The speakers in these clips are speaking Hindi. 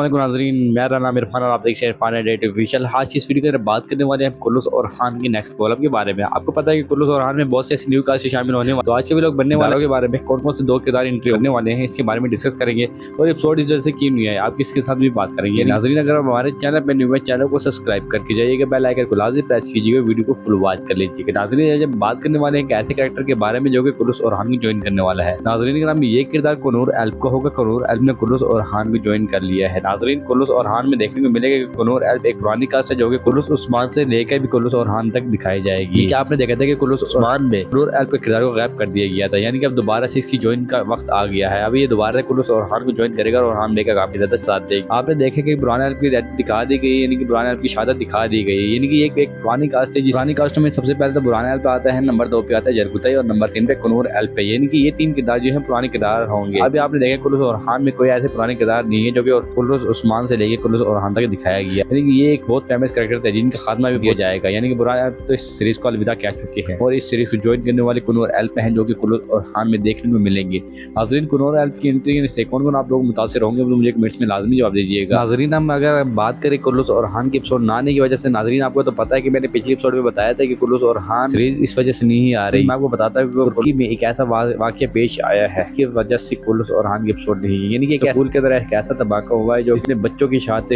नाज़रीन, मेरा नाम इरफान और आप देख रहे हैं इरफान एडिट ऑफिशियल। आज की इस वीडियो के अंदर बात करने वाले हैं कुल्लूस और खान की नेक्स्ट कॉलम के बारे में। आपको पता है कि कुल्लूस और खान में बहुत से ऐसे न्यू कास्ट शामिल होने वाले, तो आज के भी लोग बनने वालों के बारे में कौन कौन से दो किरदार एंट्री होने वाले हैं इसके बारे में डिस्कस करेंगे। और एपिसोड इस वजह से क्यों नहीं है आप इसके साथ भी बात करेंगे। नाज़रीन, अगर आप हमारे चैनल पर न्यू है, चैनल को सब्सक्राइब करके जाइएगा, बेल आइकन को लाजमी प्रेस कीजिएगा, वीडियो को फुल वॉच कर लीजिएगा। नाज़रीन, जब बात करने वाले हैं एक ऐसे कैरेक्टर के बारे में जो कि कुल्लूस और खान को ज्वाइन करने वाला है। नाज़रीन, अगर हम ये किरदार कुनूर एल्प का होगा। कुनूर एल्प ने कुल्लूस और खान को ज्वाइन कर लिया है। नाज़रीन, कुल्लूस और खान में देखने को मिलेगा कि कुनूर एल्प एक पुरानी कास्ट है जो कि कुल्लूस उस्मान से लेकर भी कुल्लूस और खान तक दिखाई जाएगी। क्या आपने देखा था कि कुल्लूस उस्मान में कुनूर एल्प के किरदार को गायब कर दिया गया था, यानी कि अब दोबारा से इसकी ज्वाइन का वक्त आ गया है। अभी ये दोबारा कुल्लूस और खान को ज्वाइन करेगा और खान बेका काफी ज्यादा साथ देगा। आपने देखा कि पुराने एल्प की डेथ दिखा दी गई, यानी कि पुराने एल्प की शहादत दिखा दी गई, यानी कि एक पुरानी कास्ट है। पुरानी कास्ट में सबसे पहले तो पुराने एल्प आता है, नंबर 2 पे आता है जरगुताई और नंबर 3 पे कुनूर एल्प है, यानी कि ये 3 किरदार जो है पुराने किरदार होंगे। अभी आपने देखा कुल्लूस और खान में कोई ऐसे पुराने किरदार नहीं है जो कि कुल्लूस उस्मान से लेके कुल्लूस और खान तक दिखाया गया, यानी कि ये एक बहुत फेमस कैरेक्टर है जिनका खात्मा भी किया जाएगा, यानी कि पुराने एल्प तो इस सीरीज को अलविदा कह चुके हैं और इस सीरीज को ज्वाइन करने वाले कुनूर एल्प हैं जो कि कुल्लूस और खान में देखने को मिलेंगे। नाज़रीन, कुनूर एल्प की एंट्री से कौन कौन आप लोग मुतासिर होंगे तो मुझे कमेंट्स में लाजमी जवाब दीजिएगा। नाज़रीन, हम अगर बात करें कुल्लूस और खान के एपिसोड ना आने की वजह से, नाज़रीन आपको तो पता है कि मैंने पिछले एपिसोड में बताया था कि कुल्लूस और खान सीरीज इस वजह से नहीं आ रही। मैं आपको बताता हूँ कि तुर्की में एक ऐसा वाकया पेश आया है इसकी वजह से कुल्लूस और खान के एपिसोड नहीं है, यानी कि एक स्कूल के अंदर एक ऐसा धमाका हुआ है जो अपने बच्चों की शहादत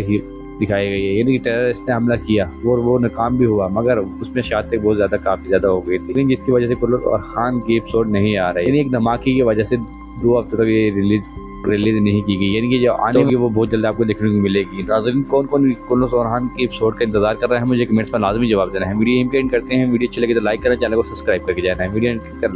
दिखाई गई है, यानी कि टेररिस्ट ने हमला किया और वो नाकाम भी हुआ, मगर उसमें शहादतें बहुत ज्यादा काफी ज्यादा हो गई थी, लेकिन जिसकी वजह से कुल्लूस और खान की एपिसोड नहीं आ रहे, यानी एक धमाके की वजह से 2 हफ्ते तक ये रिलीज नहीं की गई, यानी कि जो आने होगी वो बहुत जल्द आपको देखने को मिलेगी। नाज़रीन, कौन कौन कुल्लूस और खान के एपिसोड का इंतजार कर रहे हैं मुझे कमेंट्स में लाजमी जवाब देना है। वीडियो एंड करते हैं। वीडियो अच्छी लगी तो लाइक करें, चैनल को सब्सक्राइब करके जाना है। वीडियो एंड कर